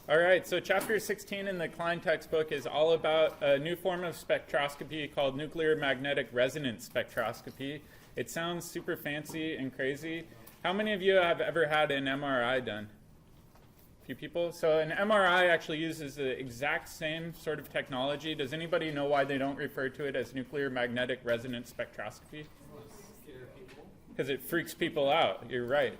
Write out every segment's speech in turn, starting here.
All right, so chapter 16 in the Klein textbook is all about a new form of spectroscopy called nuclear magnetic resonance spectroscopy. It sounds super fancy and crazy. How many of you have ever had an MRI done? A few people? So an MRI actually uses the exact same sort of technology. Does anybody know why they don't refer to it as nuclear magnetic resonance spectroscopy? Because it freaks people out. You're right.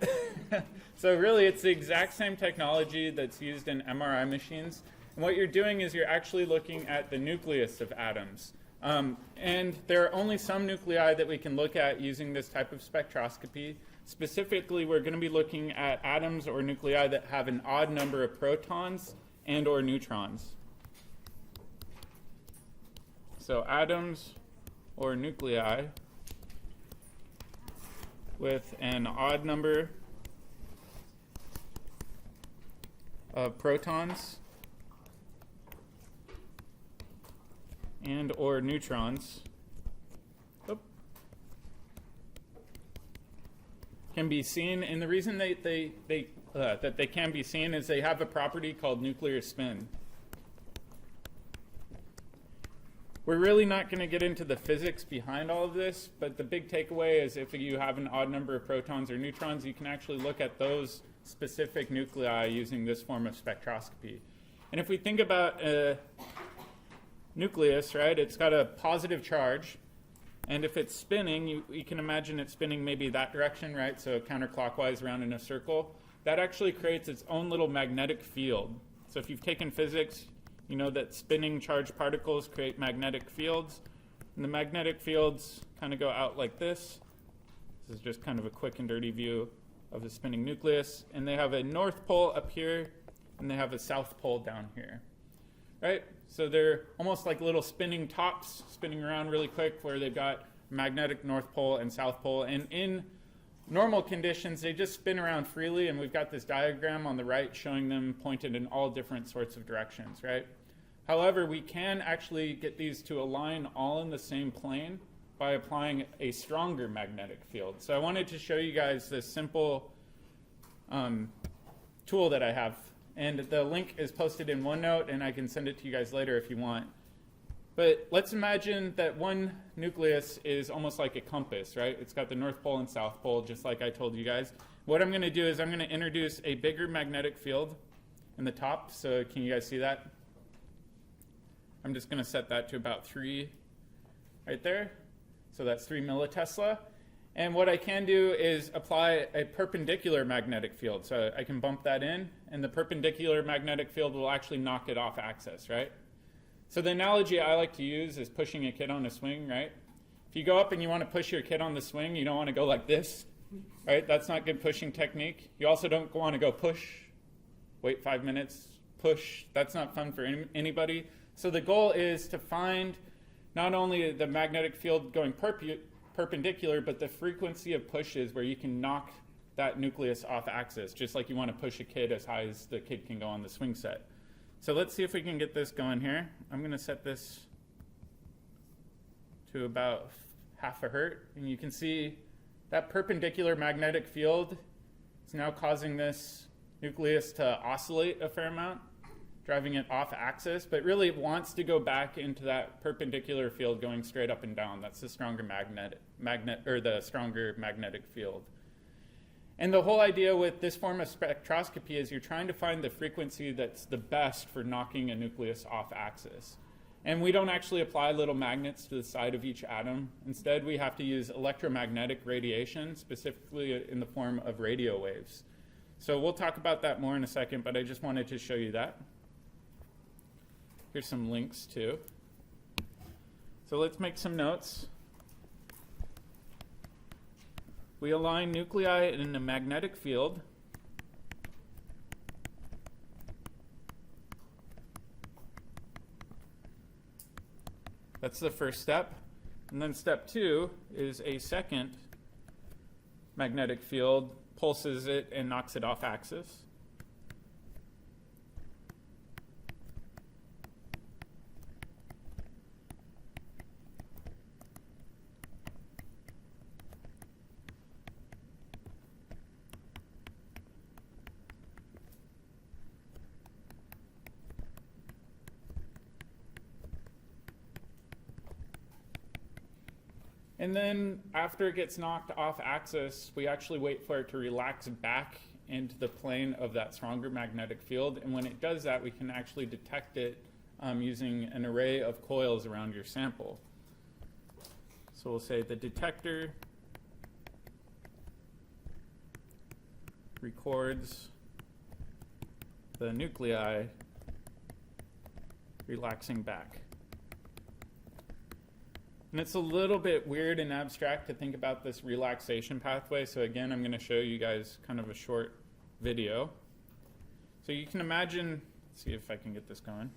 So really, it's the exact same technology that's used in MRI machines. And what you're doing is you're actually looking at the nucleus of atoms. And there are only some nuclei that we can look at using this type of spectroscopy. Specifically, we're going to be looking at atoms or nuclei that have an odd number of protons and or neutrons. So atoms or nuclei with an odd number of protons and or neutrons can be seen, and the reason that they can be seen is they have a property called nuclear spin. We're really not going to get into the physics behind all of this, but the big takeaway is if you have an odd number of protons or neutrons, you can actually look at those specific nuclei using this form of spectroscopy. And if we think about a nucleus, right, it's got a positive charge, and if it's spinning, you can imagine it spinning maybe that direction, right, so counterclockwise around in a circle. That actually creates its own little magnetic field. So if you've taken physics, you know that spinning charged particles create magnetic fields, and the magnetic fields kind of go out like this. This is just kind of a quick and dirty view of the spinning nucleus, and they have a north pole up here, and they have a south pole down here, right? So they're almost like little spinning tops, spinning around really quick, where they've got magnetic north pole and south pole, and in normal conditions, they just spin around freely, and we've got this diagram on the right showing them pointed in all different sorts of directions, right? However, we can actually get these to align all in the same plane by applying a stronger magnetic field. So I wanted to show you guys this simple tool that I have, and the link is posted in OneNote, and I can send it to you guys later if you want. But let's imagine that one nucleus is almost like a compass, right? It's got the north pole and south pole, just like I told you guys. What I'm going to do is I'm going to introduce a bigger magnetic field in the top. So can you guys see that? I'm just going to set that to about 3 right there. So that's 3 millitesla. And what I can do is apply a perpendicular magnetic field. So I can bump that in, and the perpendicular magnetic field will actually knock it off axis, right? So the analogy I like to use is pushing a kid on a swing, right? If you go up and you want to push your kid on the swing, you don't want to go like this, right? That's not good pushing technique. You also don't want to go push, wait 5 minutes, push. That's not fun for anybody. So the goal is to find not only the magnetic field going perpendicular, but the frequency of pushes where you can knock that nucleus off axis, just like you want to push a kid as high as the kid can go on the swing set. So let's see if we can get this going here. I'm going to set this to about 0.5 Hz, and you can see that perpendicular magnetic field is now causing this nucleus to oscillate a fair amount, driving it off axis, but really it wants to go back into that perpendicular field going straight up and down. That's the stronger the stronger magnetic field. And the whole idea with this form of spectroscopy is you're trying to find the frequency that's the best for knocking a nucleus off axis. And we don't actually apply little magnets to the side of each atom. Instead, we have to use electromagnetic radiation, specifically in the form of radio waves. So we'll talk about that more in a second, but I just wanted to show you that. Here's some links too. So let's make some notes. We align nuclei in a magnetic field. That's the first step. And then step 2 is a second magnetic field, pulses it and knocks it off axis. And then after it gets knocked off axis, we actually wait for it to relax back into the plane of that stronger magnetic field. And when it does that, we can actually detect it using an array of coils around your sample. So we'll say the detector records the nuclei relaxing back. And it's a little bit weird and abstract to think about this relaxation pathway. So again, I'm going to show you guys kind of a short video. So you can imagine, let's see if I can get this going.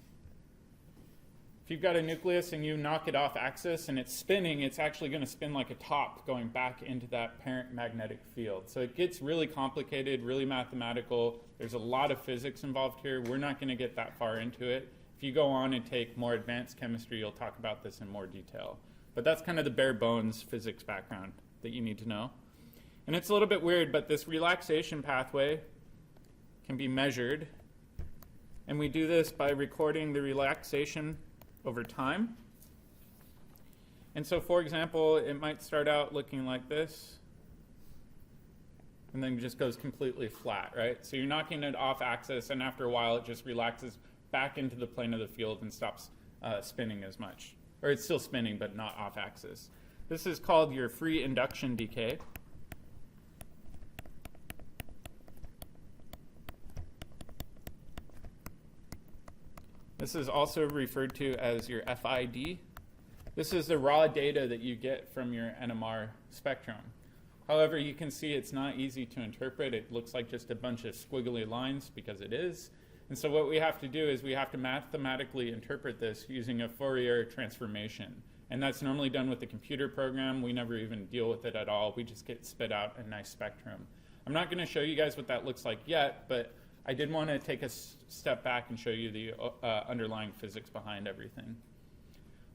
If you've got a nucleus and you knock it off axis and it's spinning, it's actually going to spin like a top going back into that parent magnetic field. So it gets really complicated, really mathematical. There's a lot of physics involved here. We're not going to get that far into it. If you go on and take more advanced chemistry, you'll talk about this in more detail. But that's kind of the bare bones physics background that you need to know. And it's a little bit weird, but this relaxation pathway can be measured. And we do this by recording the relaxation over time. And so, for example, it might start out looking like this, and then just goes completely flat, right? So you're knocking it off axis, and after a while, it just relaxes back into the plane of the field and stops spinning as much. Or it's still spinning, but not off axis. This is called your free induction decay. This is also referred to as your FID. This is the raw data that you get from your NMR spectrum. However, you can see it's not easy to interpret. It looks like just a bunch of squiggly lines because it is. And so what we have to do is we have to mathematically interpret this using a Fourier transformation. And that's normally done with the computer program. We never even deal with it at all. We just get spit out a nice spectrum. I'm not going to show you guys what that looks like yet, but I did want to take a step back and show you the underlying physics behind everything.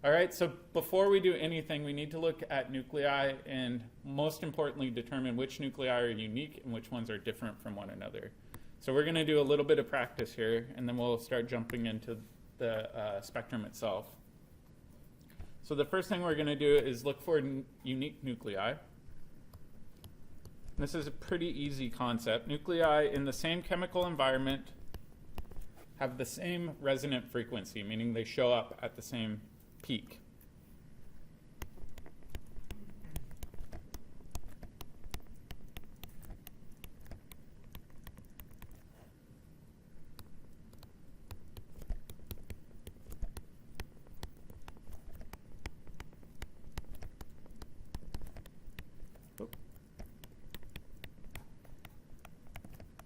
All right, so before we do anything, we need to look at nuclei and most importantly determine which nuclei are unique and which ones are different from one another. So we're going to do a little bit of practice here, and then we'll start jumping into the spectrum itself. So the first thing we're going to do is look for unique nuclei. This is a pretty easy concept. Nuclei in the same chemical environment have the same resonant frequency, meaning they show up at the same peak.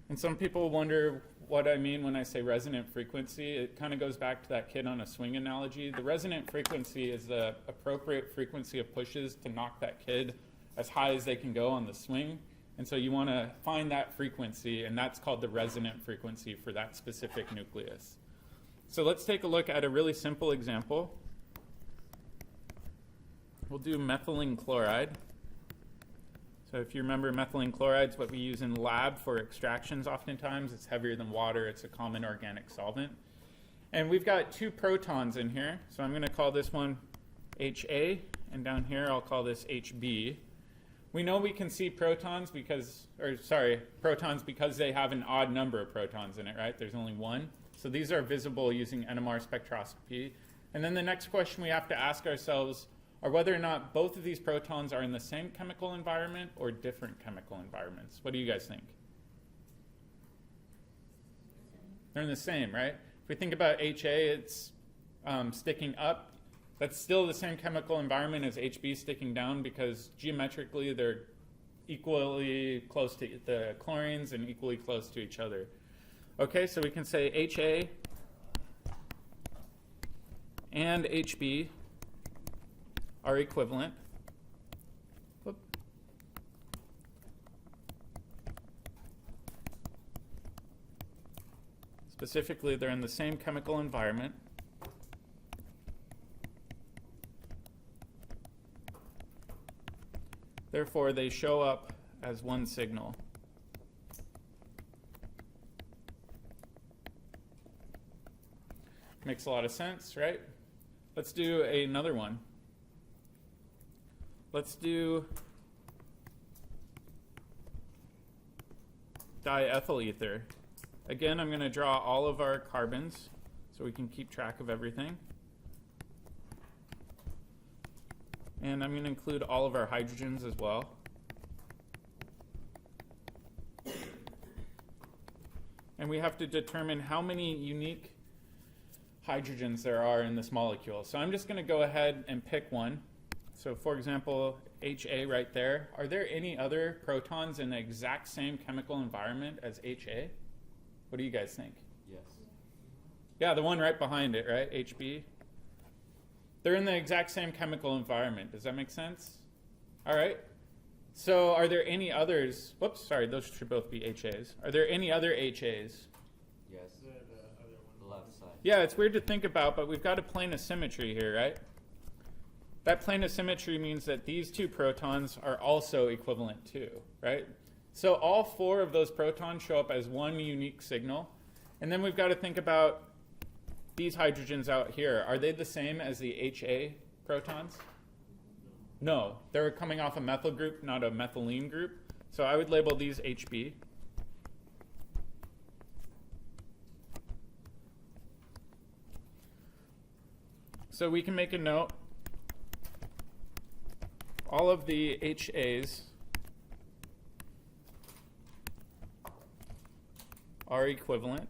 And some people wonder what I mean when I say resonant frequency. It kind of goes back to that kid on a swing analogy. The resonant frequency is the appropriate frequency of pushes to knock that kid as high as they can go on the swing. And so you want to find that frequency, and that's called the resonant frequency for that specific nucleus. So let's take a look at a really simple example. We'll do methylene chloride. So if you remember, methylene chloride is what we use in lab for extractions oftentimes. It's heavier than water. It's a common organic solvent. And we've got two protons in here. So I'm going to call this one HA, and down here I'll call this HB. We know we can see protons because they have an odd number of protons in it, right? There's only one. So these are visible using NMR spectroscopy. And then the next question we have to ask ourselves are whether or not both of these protons are in the same chemical environment or different chemical environments. What do you guys think? They're in the same, right? If we think about HA, it's sticking up. That's still the same chemical environment as HB sticking down because geometrically they're equally close to the chlorines and equally close to each other. Okay, so we can say HA and HB are equivalent. Whoop. Specifically, they're in the same chemical environment. Therefore, they show up as one signal. Makes a lot of sense, right? Let's do another one. let's do diethyl ether. Again, I'm going to draw all of our carbons so we can keep track of everything. And I'm going to include all of our hydrogens as well. And we have to determine how many unique hydrogens there are in this molecule. So I'm just going to go ahead and pick one. So for example, HA right there. Are there any other protons in the exact same chemical environment as HA? What do you guys think? Yes. Yeah, the one right behind it, right? HB. They're in the exact same chemical environment. Does that make sense? All right. So are there any others? Whoops, sorry, those should both be HAs. Are there any other HAs? Yes. The left side. Yeah, it's weird to think about, but we've got a plane of symmetry here, right? That plane of symmetry means that these two protons are also equivalent too, right? So all four of those protons show up as one unique signal. And then we've got to think about these hydrogens out here. Are they the same as the HA protons? No, they're coming off a methyl group, not a methylene group. So I would label these HB. So we can make a note. All of the HAs are equivalent.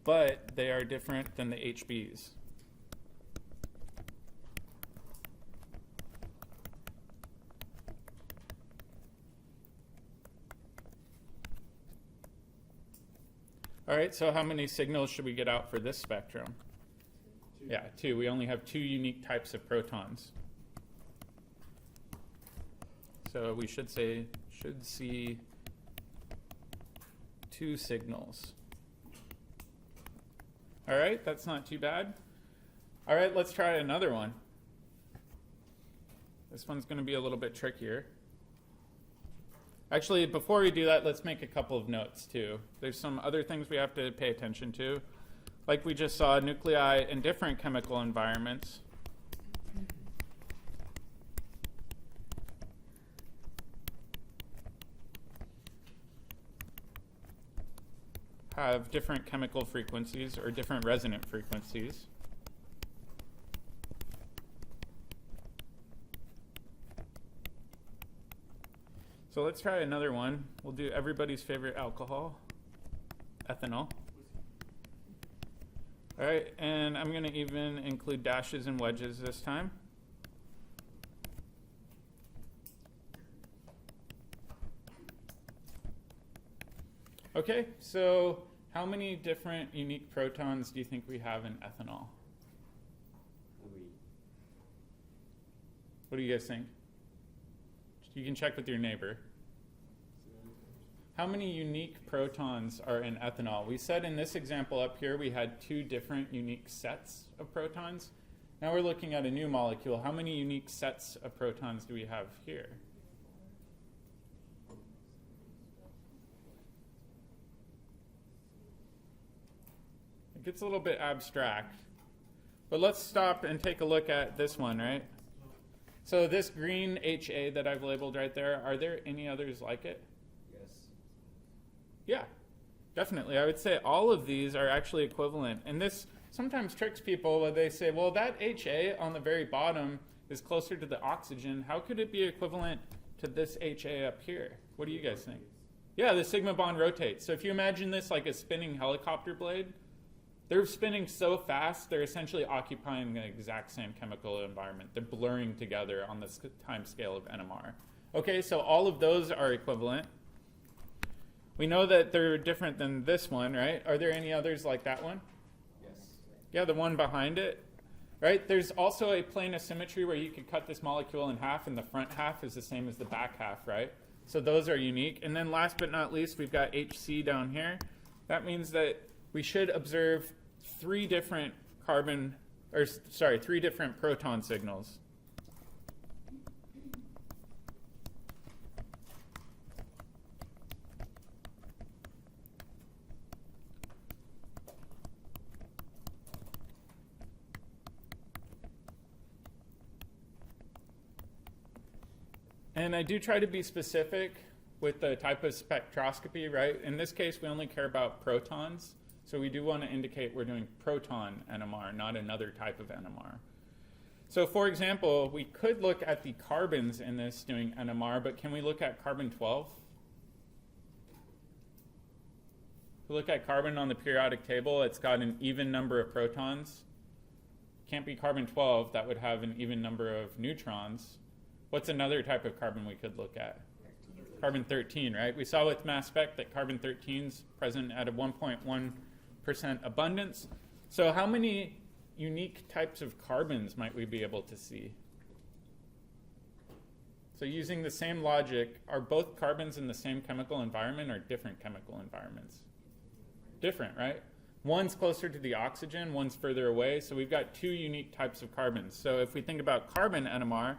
But they are different than the HBs. All right, so how many signals should we get out for this spectrum? Two. Yeah, two. We only have two unique types of protons. So we should see two signals. All right, that's not too bad. All right, let's try another one. This one's going to be a little bit trickier. Actually, before we do that, let's make a couple of notes too. There's some other things we have to pay attention to. Like we just saw, nuclei in different chemical environments have different chemical frequencies or different resonant frequencies. So let's try another one. We'll do everybody's favorite alcohol, ethanol. All right, and I'm going to even include dashes and wedges this time. Okay, so how many different unique protons do you think we have in ethanol? 3. What do you guys think? You can check with your neighbor. How many unique protons are in ethanol? We said in this example up here we had two different unique sets of protons. Now we're looking at a new molecule. How many unique sets of protons do we have here? It gets a little bit abstract. But let's stop and take a look at this one, right? So this green HA that I've labeled right there, are there any others like it? Yes. Yeah, definitely. I would say all of these are actually equivalent. And this sometimes tricks people when they say, well, that HA on the very bottom is closer to the oxygen. How could it be equivalent to this HA up here? What do you guys think? Yeah, the sigma bond rotates. So if you imagine this like a spinning helicopter blade, they're spinning so fast, they're essentially occupying the exact same chemical environment. They're blurring together on this time scale of NMR. Okay, so all of those are equivalent. We know that they're different than this one, right? Are there any others like that one? Yes. Yeah, the one behind it, right? There's also a plane of symmetry where you could cut this molecule in half, and the front half is the same as the back half, right? So those are unique. And then last but not least, we've got HC down here. That means that we should observe three different proton signals. And I do try to be specific with the type of spectroscopy, right? In this case, we only care about protons. So we do want to indicate we're doing proton NMR, not another type of NMR. So for example, we could look at the carbons in this doing NMR, but can we look at carbon-12? If we look at carbon on the periodic table, it's got an even number of protons. Can't be carbon-12, that would have an even number of neutrons. What's another type of carbon we could look at? Carbon-13, right? We saw with mass spec that carbon-13 is present at a 1.1% abundance. So how many unique types of carbons might we be able to see? So using the same logic, are both carbons in the same chemical environment or different chemical environments? Different, right? One's closer to the oxygen, one's further away, so we've got two unique types of carbons. So if we think about carbon NMR,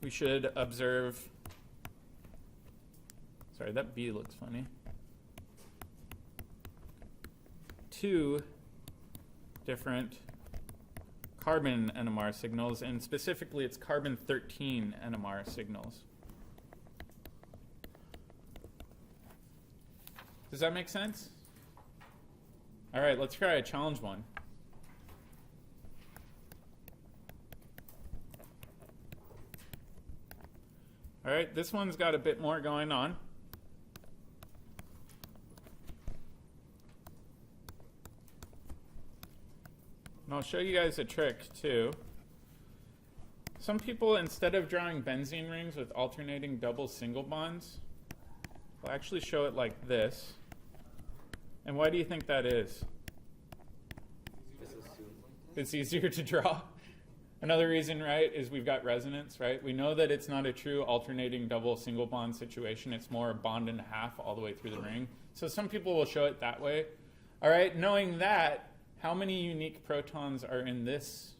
we should observe, sorry, that B looks funny, two different carbon NMR signals, and specifically it's carbon-13 NMR signals. Does that make sense? All right, let's try a challenge one. All right, this one's got a bit more going on. And I'll show you guys a trick too. Some people, instead of drawing benzene rings with alternating double single bonds, will actually show it like this. And why do you think that is? It's easier to draw. Another reason, right, is we've got resonance, right? We know that it's not a true alternating double single bond situation. It's more a bond and a half all the way through the ring. So some people will show it that way. All right, knowing that, how many unique protons are in this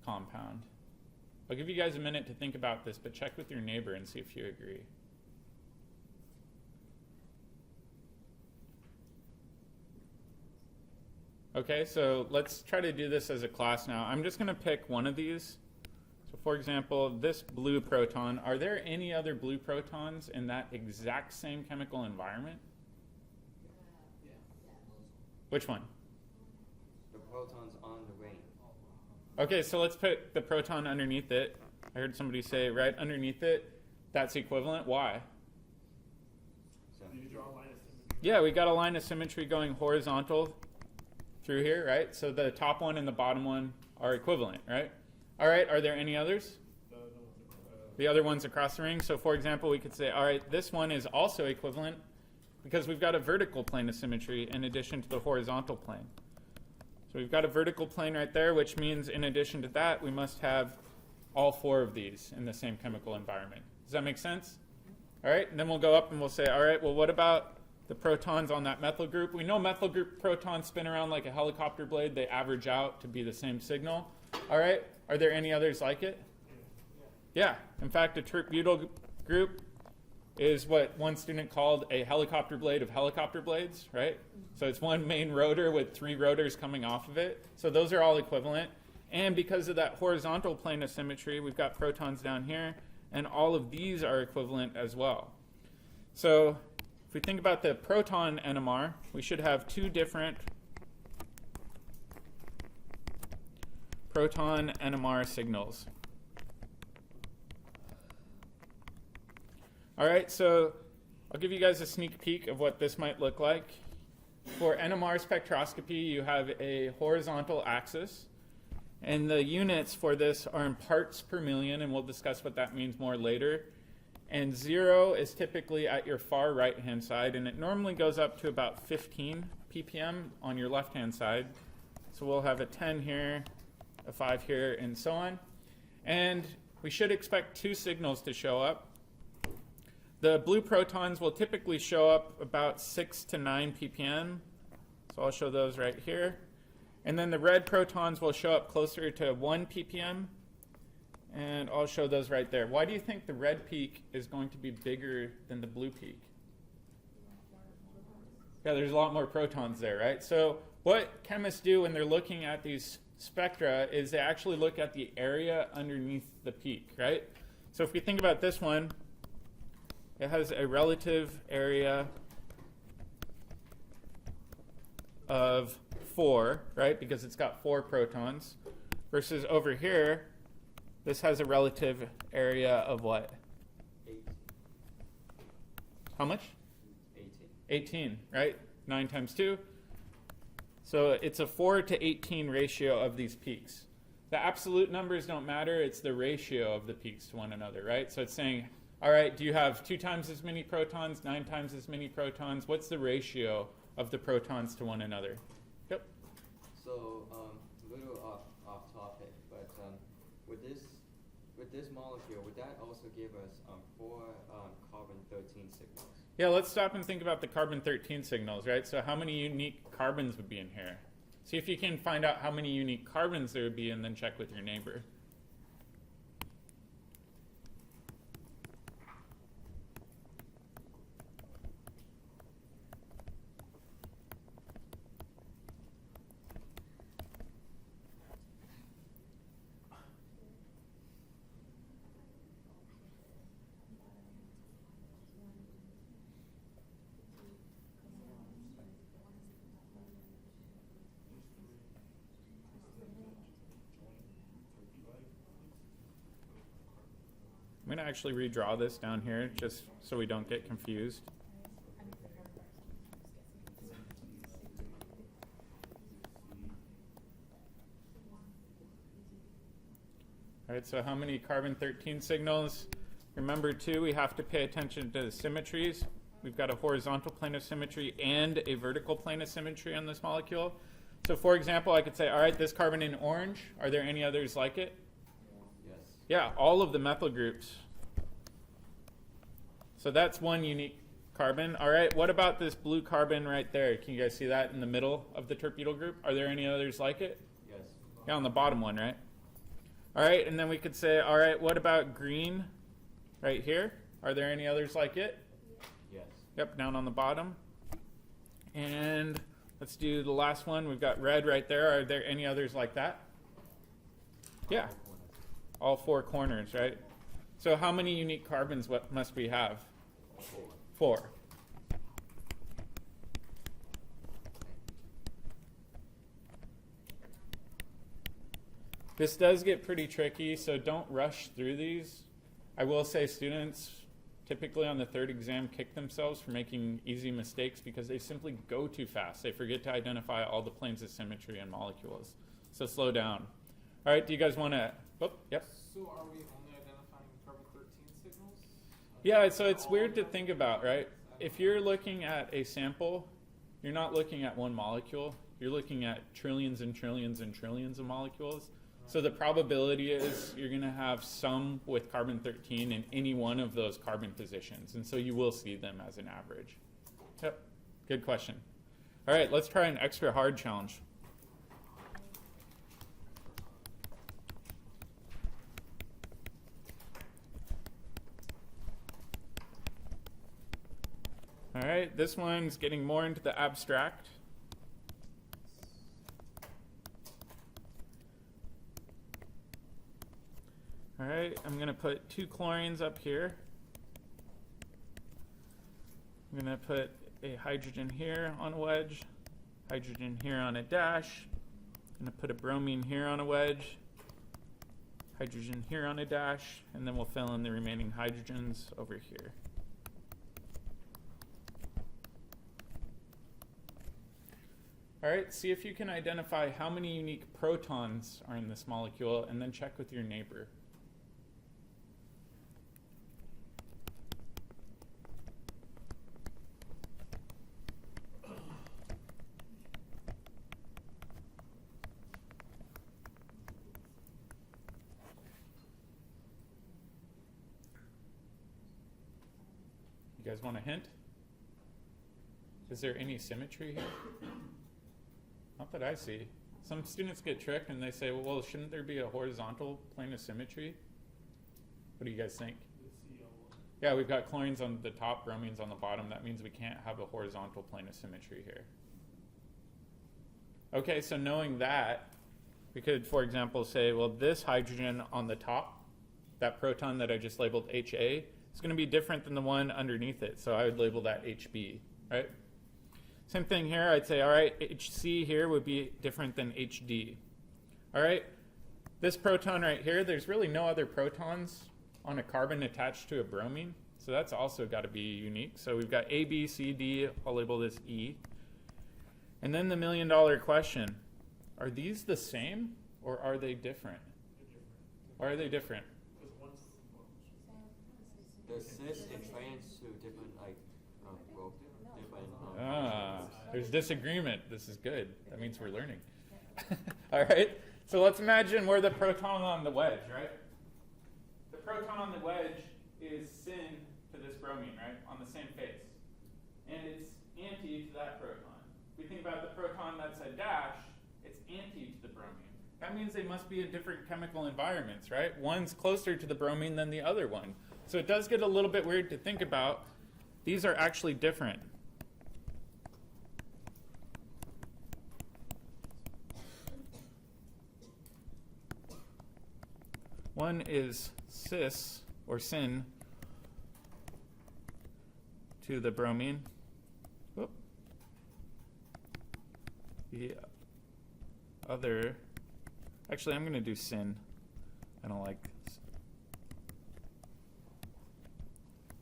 compound? I'll give you guys a minute to think about this, but check with your neighbor and see if you agree. Okay, so let's try to do this as a class now. I'm just going to pick one of these. So for example, this blue proton, are there any other blue protons in that exact same chemical environment? Yeah. Which one? The protons on the ring. Okay, so let's put the proton underneath it. I heard somebody say right underneath it, that's equivalent. Why? So You draw a line of symmetry. Yeah, we got a line of symmetry going horizontal through here, right? So the top one and the bottom one are equivalent, right? All right, are there any others? The other ones across the ring. So for example, we could say, all right, this one is also equivalent because we've got a vertical plane of symmetry in addition to the horizontal plane. So we've got a vertical plane right there, which means in addition to that, we must have all four of these in the same chemical environment. Does that make sense? All right, and then we'll go up and we'll say, all right, well, what about the protons on that methyl group? We know methyl group protons spin around like a helicopter blade. They average out to be the same signal. All right, are there any others like it? Yeah, in fact, a tert-butyl group is what one student called a helicopter blade of helicopter blades, right? So it's one main rotor with three rotors coming off of it. So those are all equivalent. And because of that horizontal plane of symmetry, we've got protons down here, and all of these are equivalent as well. So if we think about the proton NMR, we should have two different proton NMR signals. All right, so I'll give you guys a sneak peek of what this might look like. For NMR spectroscopy, you have a horizontal axis, and the units for this are in parts per million, and we'll discuss what that means more later. And 0 is typically at your far right-hand side, and it normally goes up to about 15 ppm on your left-hand side. So we'll have a 10 here, a 5 here, and so on. And we should expect two signals to show up. The blue protons will typically show up about 6 to 9 ppm. So I'll show those right here. And then the red protons will show up closer to 1 ppm. And I'll show those right there. Why do you think the red peak is going to be bigger than the blue peak? Yeah, there's a lot more protons there, right? So what chemists do when they're looking at these spectra is they actually look at the area underneath the peak, right? So if we think about this one, it has a relative area of 4, right? Because it's got 4 protons. Versus over here, this has a relative area of what? 18. How much? 18. 18, right? 9 times 2. So it's a 4 to 18 ratio of these peaks. The absolute numbers don't matter. It's the ratio of the peaks to one another, right? So it's saying, all right, do you have 2 times as many protons, 9 times as many protons? What's the ratio of the protons to one another? Yep. So a little off topic, but with this molecule, would that also give us 4 carbon-13 signals? Yeah, let's stop and think about the carbon-13 signals, right? So how many unique carbons would be in here? See if you can find out how many unique carbons there would be and then check with your neighbor. I'm going to actually redraw this down here just so we don't get confused. All right, so how many carbon-13 signals? Remember, too, we have to pay attention to the symmetries. We've got a horizontal plane of symmetry and a vertical plane of symmetry on this molecule. So, for example, I could say, all right, this carbon in orange, are there any others like it? Yes. Yeah, all of the methyl groups. So that's one unique carbon. All right, what about this blue carbon right there? Can you guys see that in the middle of the torpedo group? Are there any others like it? Yes. Yeah, on the bottom one, right? All right, and then we could say, all right, what about green right here? Are there any others like it? Yes. Yep, down on the bottom. And let's do the last one. We've got red right there. Are there any others like that? Yeah, all 4 corners, right? So how many unique carbons must we have? 4. This does get pretty tricky, so don't rush through these. I will say students typically on the 3rd exam kick themselves for making easy mistakes because they simply go too fast. They forget to identify all the planes of symmetry in molecules. So slow down. All right, do you guys want to... Oh, yep. So are we only identifying carbon-13 signals? Yeah, so it's weird to think about, right? If you're looking at a sample, you're not looking at one molecule. You're looking at trillions and trillions and trillions of molecules. So the probability is you're going to have some with carbon-13 in any one of those carbon positions. And so you will see them as an average. Yep, good question. All right, let's try an extra hard challenge. All right, this one's getting more into the abstract. All right, I'm going to put 2 chlorines up here. I'm going to put a hydrogen here on a wedge, hydrogen here on a dash. I'm going to put a bromine here on a wedge, hydrogen here on a dash, and then we'll fill in the remaining hydrogens over here. All right, see if you can identify how many unique protons are in this molecule, and then check with your neighbor. You guys want a hint? Is there any symmetry here? Not that I see. Some students get tricked and they say, well, shouldn't there be a horizontal plane of symmetry? What do you guys think? Yeah, we've got chlorines on the top, bromines on the bottom. That means we can't have a horizontal plane of symmetry here. Okay, so knowing that, We could, for example, say, well, this hydrogen on the top, that proton that I just labeled HA, is going to be different than the one underneath it. So I would label that HB, right? Same thing here. I'd say, all right, HC here would be different than HD. All right, this proton right here, there's really no other protons on a carbon attached to a bromine. So that's also got to be unique. So we've got A, B, C, D. I'll label this E. And then the million-dollar question, are these the same or are they different? Or are they different? The cis and trans to different, like, well, different. There's disagreement. This is good. That means we're learning. All right. So let's imagine we're the proton on the wedge, right? The proton on the wedge is syn to this bromine, right? On the same face. And it's anti to that proton. If we think about the proton that's a dash, it's anti to the bromine. That means they must be in different chemical environments, right? One's closer to the bromine than the other one. So it does get a little bit weird to think about. These are actually different. One is cis, or syn, to the bromine. Whoop. The other, actually I'm going to do syn. I don't like this.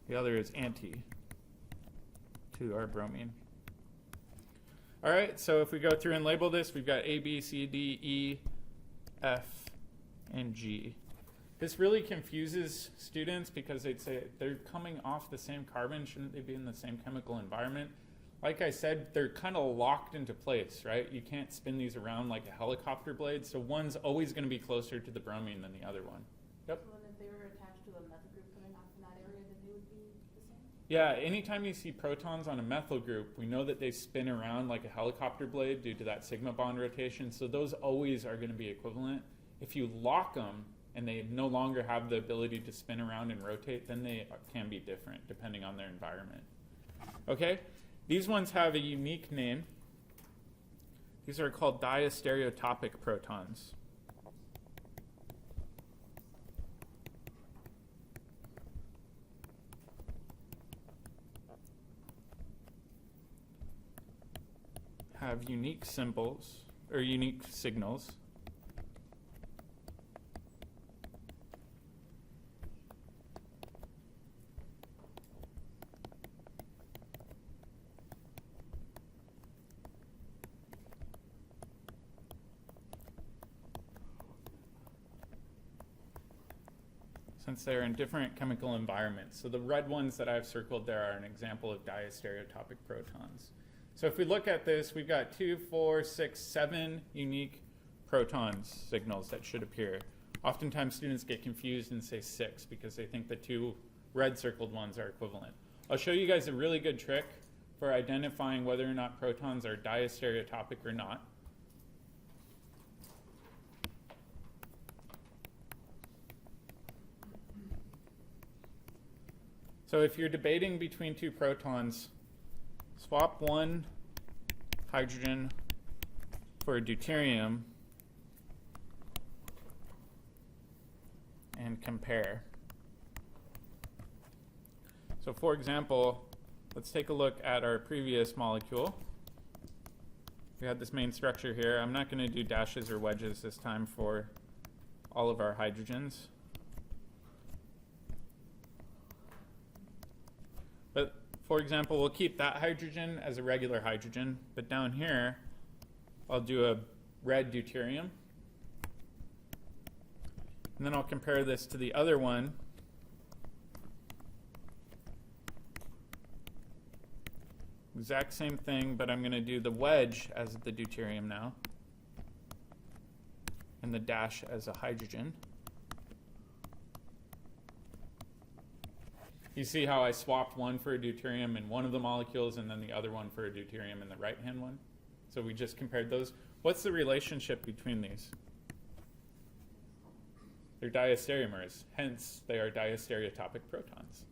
The other is anti to our bromine. All right, so if we go through and label this, we've got A, B, C, D, E, F, and G. This really confuses students because they'd say they're coming off the same carbon. Shouldn't they be in the same chemical environment? Like I said, they're kind of locked into place, right? You can't spin these around like a helicopter blade, so one's always going to be closer to the bromine than the other one. Yep. So then if they were attached to a methyl group coming off in that area, then they would be the same? Yeah, anytime you see protons on a methyl group, we know that they spin around like a helicopter blade due to that sigma bond rotation, so those always are going to be equivalent. If you lock them and they no longer have the ability to spin around and rotate, then they can be different depending on their environment. Okay, these ones have a unique name. These are called diastereotopic protons. Have unique symbols, or unique signals. Since they're in different chemical environments. So the red ones that I've circled there are an example of diastereotopic protons. So if we look at this, we've got 2, 4, 6, 7 unique proton signals that should appear. Oftentimes students get confused and say 6 because they think the 2 red circled ones are equivalent. I'll show you guys a really good trick for identifying whether or not protons are diastereotopic or not. So if you're debating between 2 protons, swap one hydrogen for a deuterium and compare. So for example, let's take a look at our previous molecule. We had this main structure here. I'm not going to do dashes or wedges this time for all of our hydrogens. But for example, we'll keep that hydrogen as a regular hydrogen, but down here, I'll do a red deuterium. And then I'll compare this to the other one. Exact same thing, but I'm going to do the wedge as the deuterium now, and the dash as a hydrogen. You see how I swapped one for a deuterium in one of the molecules and then the other one for a deuterium in the right-hand one? So we just compared those. What's the relationship between these? They're diastereomers, hence they are diastereotopic protons.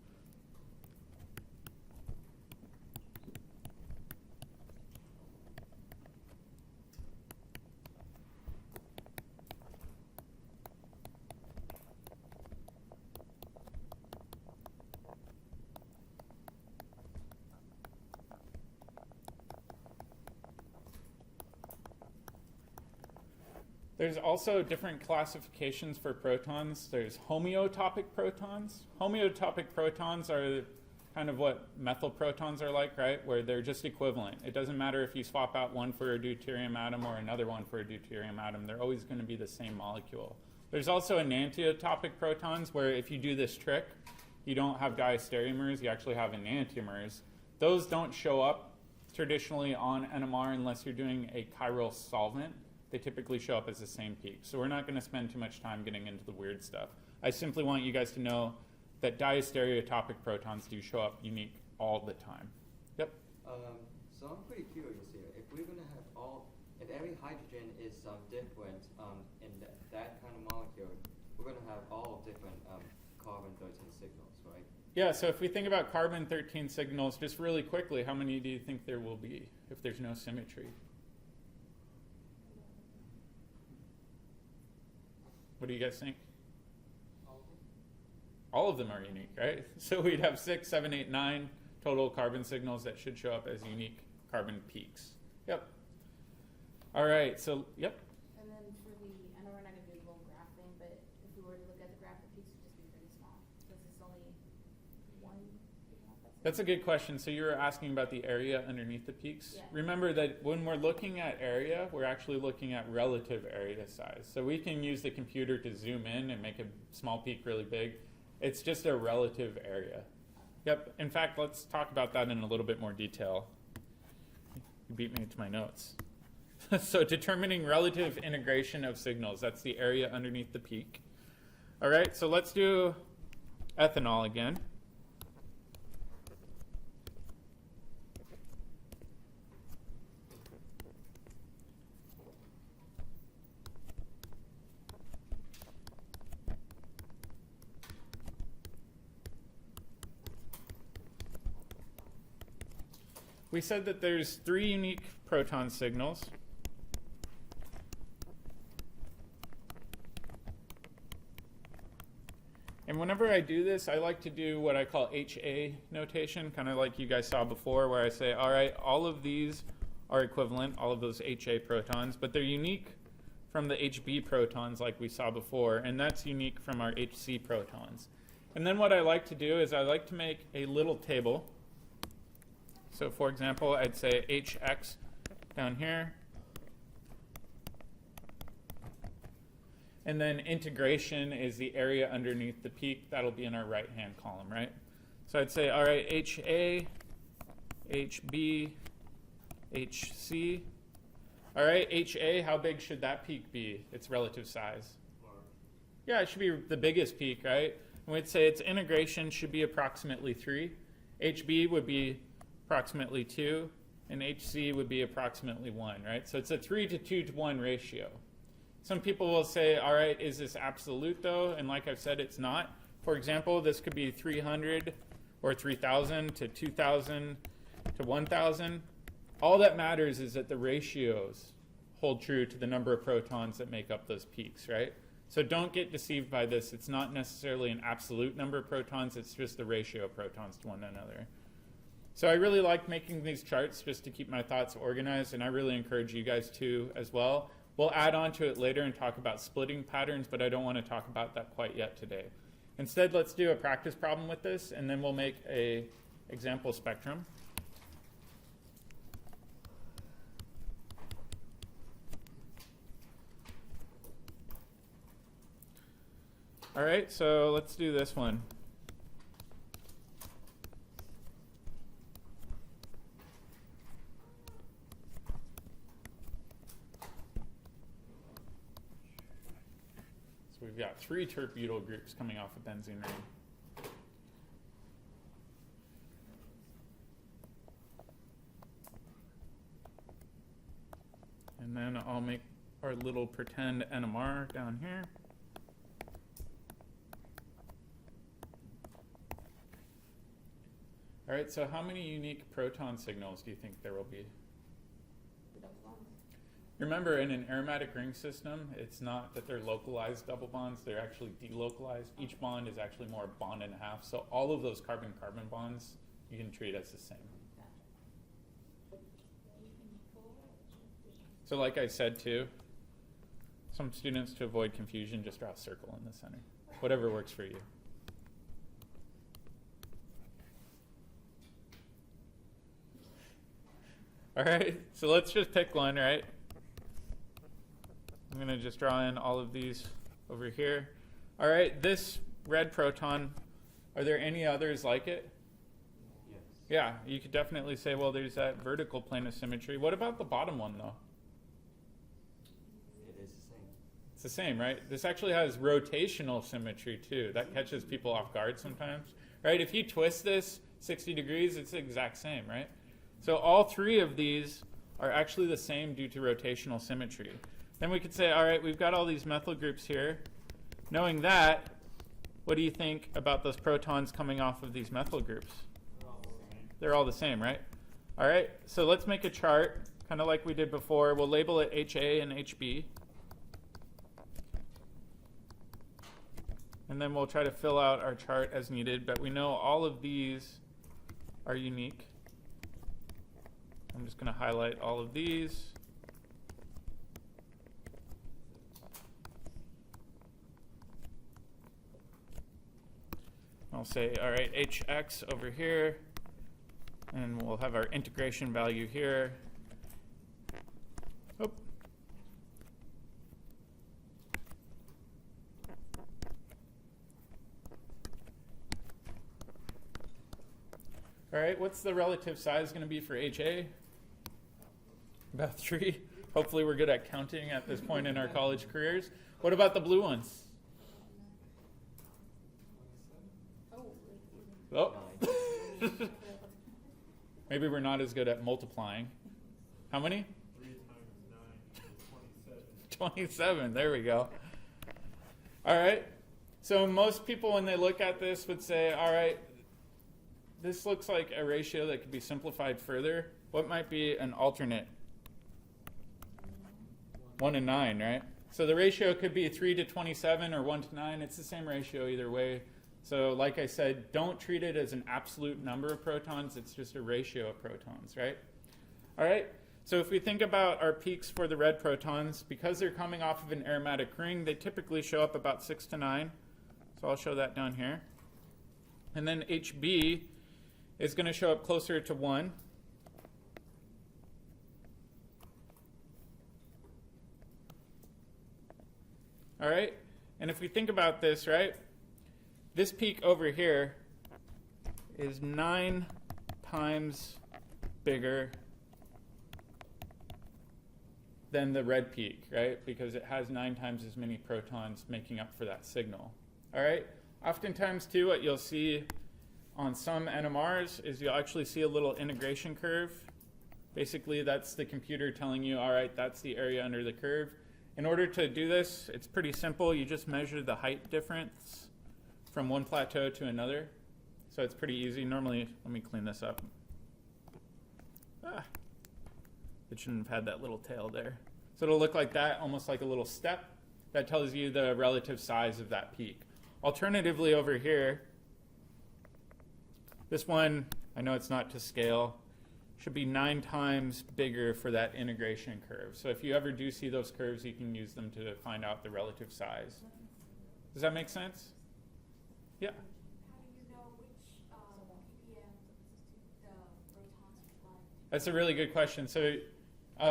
There's also different classifications for protons. There's homeotopic protons. Homeotopic protons are kind of what methyl protons are like, right? Where they're just equivalent. It doesn't matter if you swap out one for a deuterium atom or another one for a deuterium atom. They're always going to be the same molecule. There's also enantiotopic protons where if you do this trick, you don't have diastereomers, you actually have enantiomers. Those don't show up traditionally on NMR unless you're doing a chiral solvent. They typically show up as the same peak. So we're not going to spend too much time getting into the weird stuff. I simply want you guys to know that diastereotopic protons do show up unique all the time. Yep. So I'm pretty curious here. If we're going to have if every hydrogen is different in that kind of molecule, we're going to have all different carbon-13 signals, right? Yeah, so if we think about carbon-13 signals, just really quickly, how many do you think there will be if there's no symmetry? What do you guys think? All of them are unique, right? So we'd have 6, 7, 8, 9 total carbon signals that should show up as unique carbon peaks. Yep. All right, so, yep. And then for the, I know we're not gonna do a little graph thing, but if we were to look at the graph, the peaks would just be pretty small, because it's only one. That's a good question. So you were asking about the area underneath the peaks. Yeah. Remember that when we're looking at area, we're actually looking at relative area size. So we can use the computer to zoom in and make a small peak really big. It's just a relative area. Yep. In fact, let's talk about that in a little bit more detail. You beat me to my notes. So determining relative integration of signals. That's the area underneath the peak. All right, so let's do ethanol again. We said that there's 3 unique proton signals. And whenever I do this, I like to do what I call HA notation, kind of like you guys saw before, where I say, all right, all of these are equivalent, all of those HA protons, but they're unique from the HB protons like we saw before, and that's unique from our HC protons. And then what I like to do is I like to make a little table. So for example, I'd say HX down here. And then integration is the area underneath the peak. That'll be in our right-hand column, right? So I'd say, all right, HA, HB, HC. All right, HA, how big should that peak be, its relative size? Large. Yeah, it should be the biggest peak, right? And we'd say its integration should be approximately 3. HB would be approximately 2, and HC would be approximately 1, right? So it's a 3 to 2 to 1 ratio. Some people will say, all right, is this absolute though? And like I've said, it's not. For example, this could be 300 or 3,000 to 2,000 to 1,000. All that matters is that the ratios hold true to the number of protons that make up those peaks, right? So don't get deceived by this. It's not necessarily an absolute number of protons. It's just the ratio of protons to one another. So I really like making these charts just to keep my thoughts organized, and I really encourage you guys to as well. We'll add on to it later and talk about splitting patterns, but I don't want to talk about that quite yet today. Instead, let's do a practice problem with this, and then we'll make an example spectrum. All right, so let's do this one. So we've got 3 terp-butyl groups coming off a benzene ring. And then I'll make our little pretend NMR down here. All right, so how many unique proton signals do you think there will be? Remember, in an aromatic ring system, it's not that they're localized double bonds, they're actually delocalized. Each bond is actually more a bond and a half, so all of those carbon-carbon bonds you can treat as the same. So like I said too, Some students, to avoid confusion, just draw a circle in the center. Whatever works for you. All right, so let's just pick one, right? I'm going to just draw in all of these over here. All right, this red proton, are there any others like it? Yes. Yeah, you could definitely say, well, there's that vertical plane of symmetry. What about the bottom one, though? It is the same. It's the same, right? This actually has rotational symmetry, too. That catches people off guard sometimes, right? If you twist this 60 degrees, it's the exact same, right? So all three of these are actually the same due to rotational symmetry. Then we could say, all right, we've got all these methyl groups here. Knowing that, what do you think about those protons coming off of these methyl groups? They're all the same, right? All right, so let's make a chart, kind of like we did before. We'll label it HA and HB. And then we'll try to fill out our chart as needed, but we know all of these are unique. I'm just going to highlight all of these. I'll say, all right, HX over here, and we'll have our integration value here. Oh. All right, what's the relative size going to be for HA? About 3. Hopefully we're good at counting at this point in our college careers. What about the blue ones? Oh. Maybe we're not as good at multiplying. How many? 3 times 9 is 27. There we go. All right. So most people, when they look at this, would say, all right, this looks like a ratio that could be simplified further. What might be an alternate? 1 to 9, right? So the ratio could be 3 to 27 or 1 to 9. It's the same ratio either way. So like I said, don't treat it as an absolute number of protons. It's just a ratio of protons, right? All right. So if we think about our peaks for the red protons, because they're coming off of an aromatic ring, they typically show up about 6 to 9. So I'll show that down here. And then HB is going to show up closer to 1. All right, and if we think about this, right, this peak over here is 9 times bigger than the red peak, right, because it has 9 times as many protons making up for that signal. All right, oftentimes too, what you'll see on some NMRs is you'll actually see a little integration curve. Basically, that's the computer telling you, all right, that's the area under the curve. In order to do this, it's pretty simple. You just measure the height difference from one plateau to another. So it's pretty easy. Normally, let me clean this up. It shouldn't have had that little tail there. So it'll look like that, almost like a little step. That tells you the relative size of that peak. Alternatively, over here, this one, I know it's not to scale, should be 9 times bigger for that integration curve. So if you ever do see those curves, you can use them to find out the relative size. Does that make sense? Yeah. How do you know which ppm the protons reflect? That's a really good question. So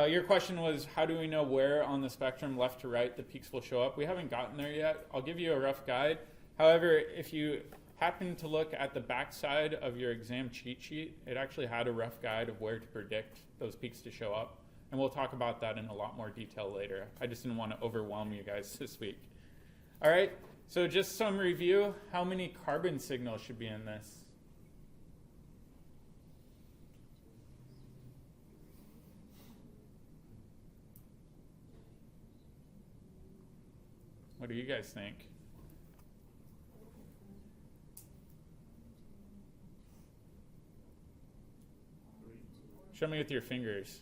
your question was, how do we know where on the spectrum, left to right, the peaks will show up? We haven't gotten there yet. I'll give you a rough guide. However, if you happen to look at the backside of your exam cheat sheet, it actually had a rough guide of where to predict those peaks to show up. And we'll talk about that in a lot more detail later. I just didn't want to overwhelm you guys this week. All right, so just some review. How many carbon signals should be in this? What do you guys think? Show me with your fingers.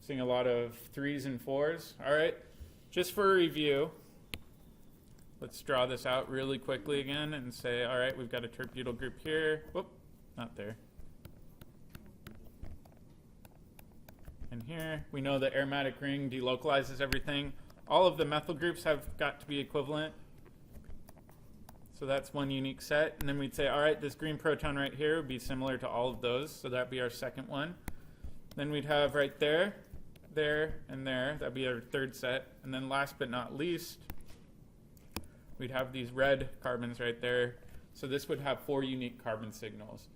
Seeing a lot of 3s and 4s. All right, just for a review, let's draw this out really quickly again and say, all right, we've got a terp-butyl group here. Whoop, not there. and here. We know the aromatic ring delocalizes everything. All of the methyl groups have got to be equivalent. So that's one unique set. And then we'd say, all right, this green proton right here would be similar to all of those. So that'd be our second one. Then we'd have right there, there, and there. That'd be our third set. And then last but not least, we'd have these red carbons right there. So this would have 4 unique carbon signals.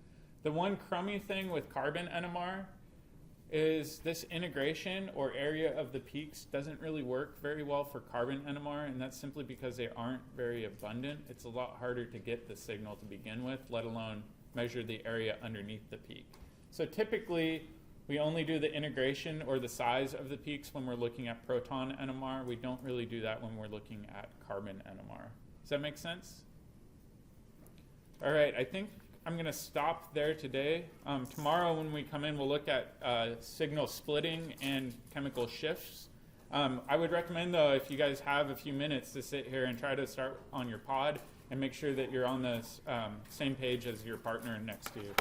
The one crummy thing with carbon NMR is this integration or area of the peaks doesn't really work very well for carbon NMR, and that's simply because they aren't very abundant. It's a lot harder to get the signal to begin with, let alone measure the area underneath the peak. So typically, we only do the integration or the size of the peaks when we're looking at proton NMR. We don't really do that when we're looking at carbon NMR. Does that make sense? All right, I think I'm going to stop there today. Tomorrow when we come in, we'll look at signal splitting and chemical shifts. I would recommend, though, if you guys have a few minutes to sit here and try to start on your pod and make sure that you're on the same page as your partner next to you.